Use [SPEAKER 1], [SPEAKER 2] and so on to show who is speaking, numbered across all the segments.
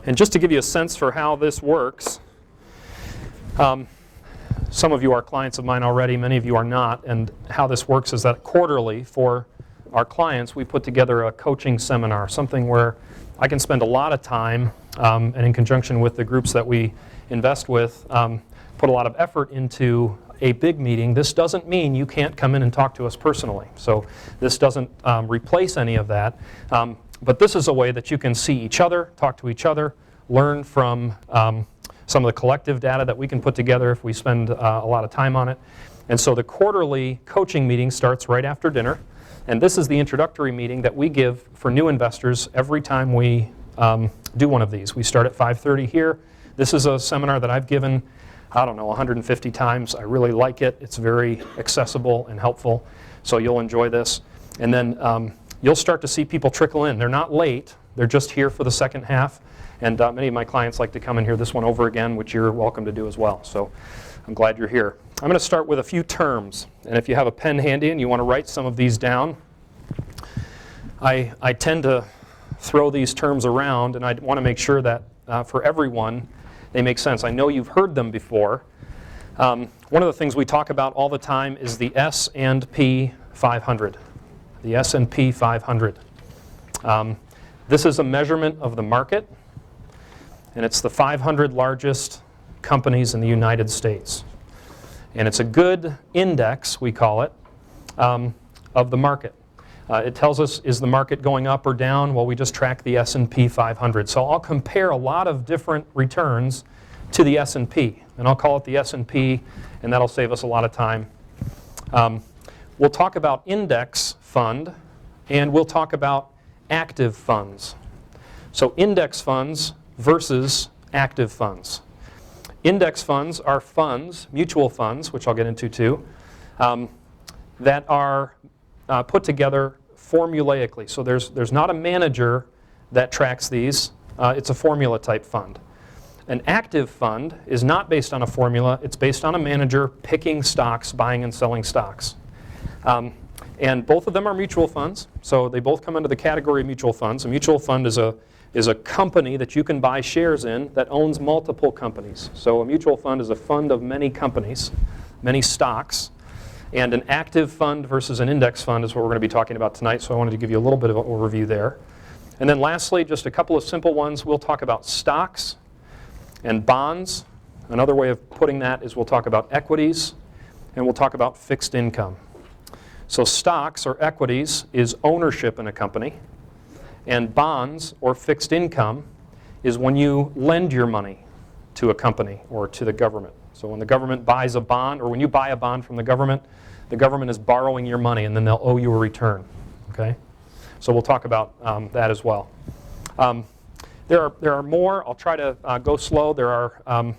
[SPEAKER 1] And just to give you a sense for how this works, some of you are clients of mine already, many of you are not, and how this works is that quarterly for our clients, we put together a coaching seminar, something where I can spend a lot of time, and in conjunction with the groups that we invest with, put a lot of effort into a big meeting. This doesn't mean you can't come in and talk to us personally. So this doesn't replace any of that. But this is a way that you can see each other, talk to each other, learn from some of the collective data that we can put together if we spend a lot of time on it. And so the quarterly coaching meeting starts right after dinner. And this is the introductory meeting that we give for new investors every time we do one of these. We start at 5:30 here. This is a seminar that I've given, I don't know, 150 times. I really like it. It's very accessible and helpful. So you'll enjoy this. And then you'll start to see people trickle in. They're not late. They're just here for the second half. And many of my clients like to come and hear this one over again, which you're welcome to do as well. So I'm glad you're here. I'm going to start with a few terms. And if you have a pen handy and you want to write some of these down, I tend to throw these terms around, and I want to make sure that for everyone they make sense. I know you've heard them before. One of the things we talk about all the time is the S&P 500. The S&P 500. This is a measurement of the market, and it's the 500 largest companies in the United States. And it's a good index, we call it, of the market. It tells us, is the market going up or down? Well, we just track the S&P 500. So I'll compare a lot of different returns to the S&P. And I'll call it the S&P, and that'll save us a lot of time. We'll talk about index fund, and we'll talk about active funds. So index funds versus active funds. Index funds are funds, mutual funds, which I'll get into too, that are put together formulaically. So there's not a manager that tracks these. It's a formula type fund. An active fund is not based on a formula. It's based on a manager picking stocks, buying and selling stocks. And both of them are mutual funds. So they both come under the category of mutual funds. A mutual fund is a company that you can buy shares in that owns multiple companies. So a mutual fund is a fund of many companies, many stocks. And an active fund versus an index fund is what we're going to be talking about tonight. So I wanted to give you a little bit of an overview there. And then lastly, just a couple of simple ones. We'll talk about stocks and bonds. Another way of putting that is we'll talk about equities, and we'll talk about fixed income. So stocks or equities is ownership in a company. And bonds, or fixed income, is when you lend your money to a company or to the government. So when the government buys a bond, or when you buy a bond from the government is borrowing your money, and then they'll owe you a return. Okay? So we'll talk about that as well. There are more. I'll try to go slow. There are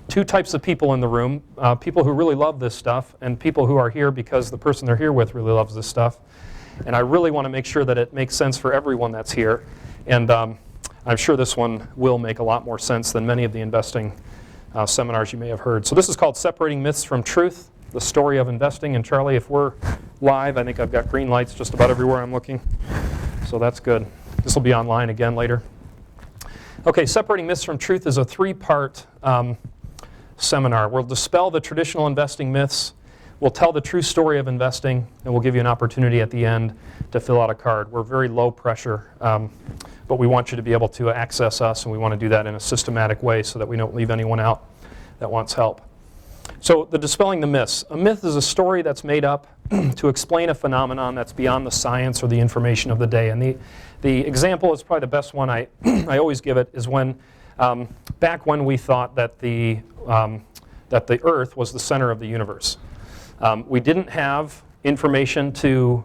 [SPEAKER 1] two types of people in the room. People who really love this stuff, and people who are here because the person they're here with really loves this stuff. And I really want to make sure that it makes sense for everyone that's here. And I'm sure this one will make a lot more sense than many of the investing seminars you may have heard. So this is called Separating Myths from Truth, the Story of Investing. And Charlie, if we're live, I think I've got green lights just about everywhere I'm looking. So that's good. This will be online again later. Okay, Separating Myths from Truth is a three-part seminar. We'll dispel the traditional investing myths. We'll tell the true story of investing, and we'll give you an opportunity at the end to fill out a card. We're very low pressure, but we want you to be able to access us, and we want to do that in a systematic way so that we don't leave anyone out that wants help. So the dispelling the myths. A myth is a story that's made up to explain a phenomenon that's beyond the science or the information of the day. And the example is probably the best one I always give it is when back when we thought that the Earth was the center of the universe. We didn't have information to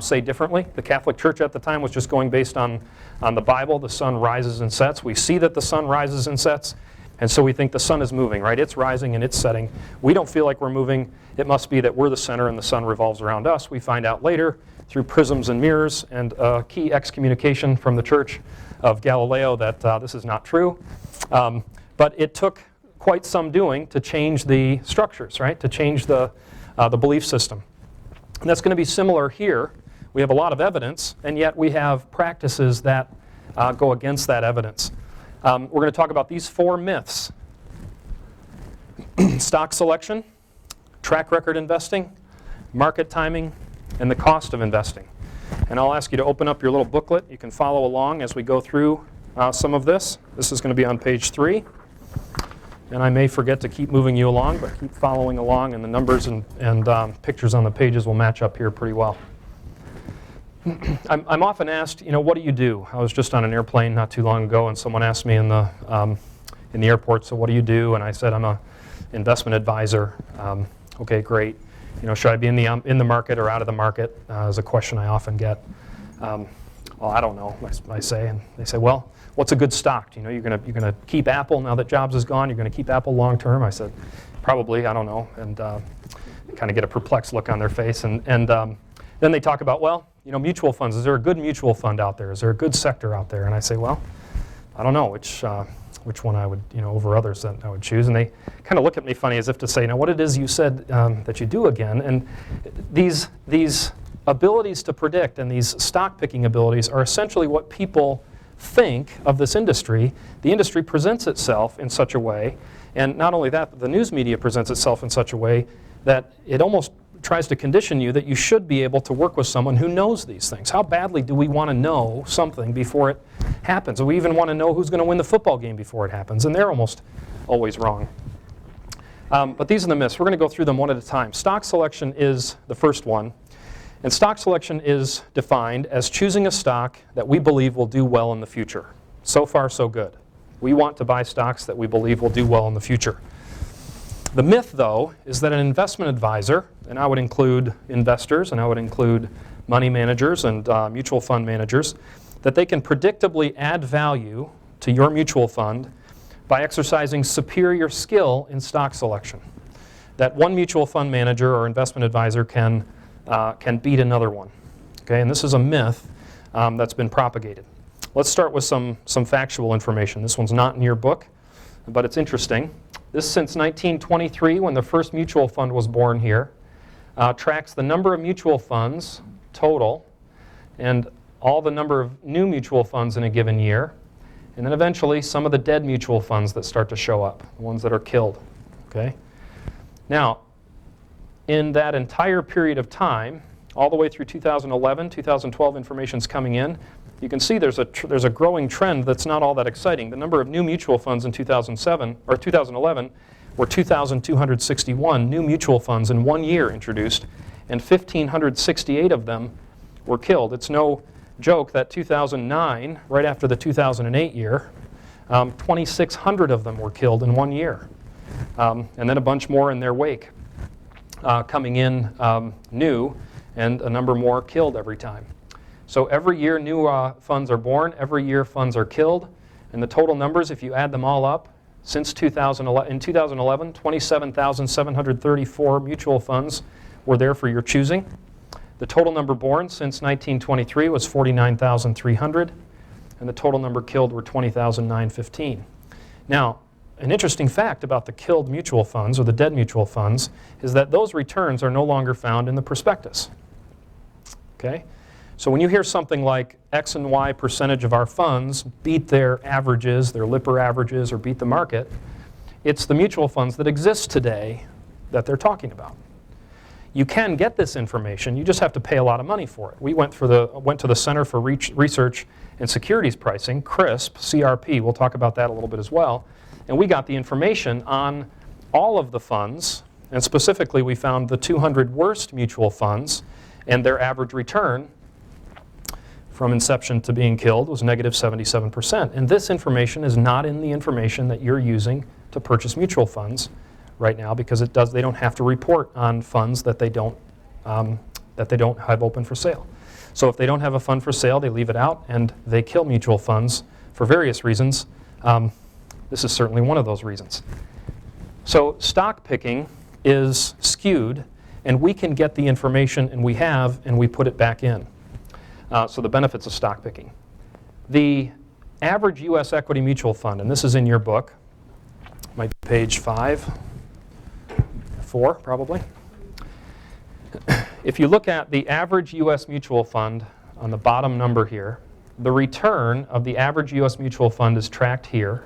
[SPEAKER 1] say differently. The Catholic Church at the time was just going based on the Bible. The sun rises and sets. We see that the sun rises and sets, and so we think the sun is moving, right? It's rising and it's setting. We don't feel like we're moving. It must be that we're the center and the sun revolves around us. We find out later through prisms and mirrors and key excommunication from the Church of Galileo that this is not true. But it took quite some doing to change the structures, right? To change the belief system. And that's going to be similar here. We have a lot of evidence, and yet we have practices that go against that evidence. We're going to talk about these 4 myths. Stock selection, track record investing, market timing, and the cost of investing. And I'll ask you to open up your little booklet. You can follow along as we go through some of this. This is going to be on page 3. And I may forget to keep moving you along, but keep following along, and the numbers and pictures on the pages will match up here pretty well. I'm often asked, what do you do? I was just on an airplane not too long ago, and someone asked me in the airport, so what do you do? And I said, I'm an investment advisor. Okay, great. Should I be in the market or out of the market? Is a question I often get. Well, I don't know, I say, and they say, well, what's a good stock? You're gonna keep Apple now that Jobs is gone. You're gonna keep Apple long term. I said, probably. I don't know, and kind of get a perplexed look on their face. And then they talk about, well, mutual funds. Is there a good mutual fund out there? Is there a good sector out there? And I say, well, I don't know which one I would, over others that I would choose. And they kind of look at me funny as if to say, now what it is you said that you do again. And these abilities to predict and these stock picking abilities are essentially what people think of this industry. The industry presents itself in such a way, and not only that, but the news media presents itself in such a way that it almost tries to condition you that you should be able to work with someone who knows these things. How badly do we want to know something before it happens? We even want to know who's going to win the football game before it happens, and they're almost always wrong. But these are the myths. We're going to go through them one at a time. Stock selection is the first one. And stock selection is defined as choosing a stock that we believe will do well in the future. So far, so good. We want to buy stocks that we believe will do well in the future. The myth, though, is that an investment advisor, and I would include investors, and I would include money managers and mutual fund managers, that they can predictably add value to your mutual fund by exercising superior skill in stock selection. That one mutual fund manager or investment advisor can beat another one. Okay, and this is a myth that's been propagated. Let's start with some factual information. This one's not in your book, but it's interesting. This, since 1923, when the first mutual fund was born here, tracks the number of mutual funds total and all the number of new mutual funds in a given year, and then eventually some of the dead mutual funds that start to show up, the ones that are killed. Okay? Now, in that entire period of time, all the way through 2011, 2012 information's coming in, you can see there's a growing trend that's not all that exciting. The number of new mutual funds in 2011 were 2,261 new mutual funds in 1 year introduced, and 1,568 of them were killed. It's no joke that 2009, right after the 2008 year, 2,600 of them were killed in 1 year, and then a bunch more in their wake. Coming in new, and a number more killed every time. So every year new funds are born, every year funds are killed, and the total numbers, if you add them all up, since 2011, 27,734 mutual funds were there for your choosing. The total number born since 1923 was 49,300, and the total number killed were 20,915. Now, an interesting fact about the killed mutual funds, or the dead mutual funds, is that those returns are no longer found in the prospectus. Okay? So when you hear something like X and Y percentage of our funds beat their averages, their Lipper averages, or beat the market, it's the mutual funds that exist today that they're talking about. You can get this information, you just have to pay a lot of money for it. We went to the Center for Research and Securities Pricing, CRISP, CRP, we'll talk about that a little bit as well, and we got the information on all of the funds, and specifically we found the 200 worst mutual funds, and their average return from inception to being killed was negative 77%. And this information is not in the information that you're using to purchase mutual funds right now, because they don't have to report on funds that they don't have open for sale. So if they don't have a fund for sale, they leave it out and they kill mutual funds for various reasons. This is certainly one of those reasons. So stock picking is skewed, and we can get the information, and we have, and we put it back in. So the benefits of stock picking. The average U.S. equity mutual fund, and this is in your book, might be page 4 probably. If you look at the average U.S. mutual fund on the bottom number here, the return of the average U.S. mutual fund is tracked here.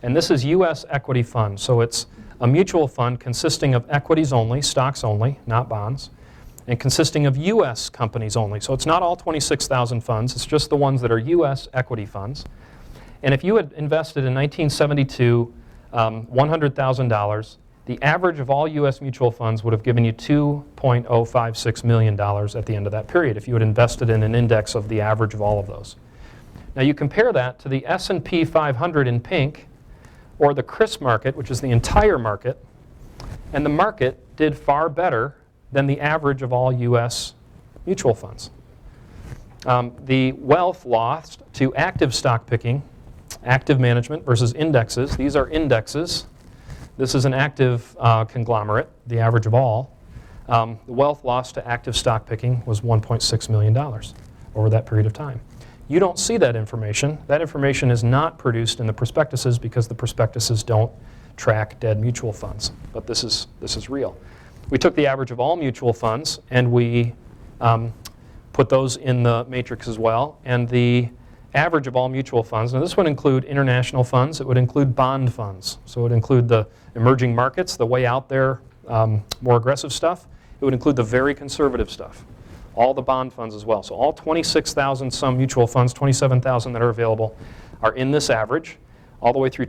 [SPEAKER 1] And this is U.S. equity fund. So it's a mutual fund consisting of equities only, stocks only, not bonds, and consisting of U.S. companies only. So it's not all 26,000 funds. It's just the ones that are U.S. equity funds. And if you had invested in 1972 $100,000, the average of all U.S. mutual funds would have given you $2.056 million at the end of that period if you had invested in an index of the average of all of those. Now you compare that to the S&P 500 in pink, or the CRIS market, which is the entire market, and the market did far better than the average of all U.S. mutual funds. The wealth lost to active stock picking, active management versus indexes. These are indexes. This is an active conglomerate, the average of all. The wealth lost to active stock picking was $1.6 million over that period of time. You don't see that information. That information is not produced in the prospectuses because the prospectuses don't track dead mutual funds. But this is real. We took the average of all mutual funds and we put those in the matrix as well. And the average of all mutual funds, now this would include international funds, it would include bond funds. So it would include the emerging markets, the way out there, more aggressive stuff. It would include the very conservative stuff. All the bond funds as well. So all 26,000 some mutual funds, 27,000 that are available, are in this average all the way through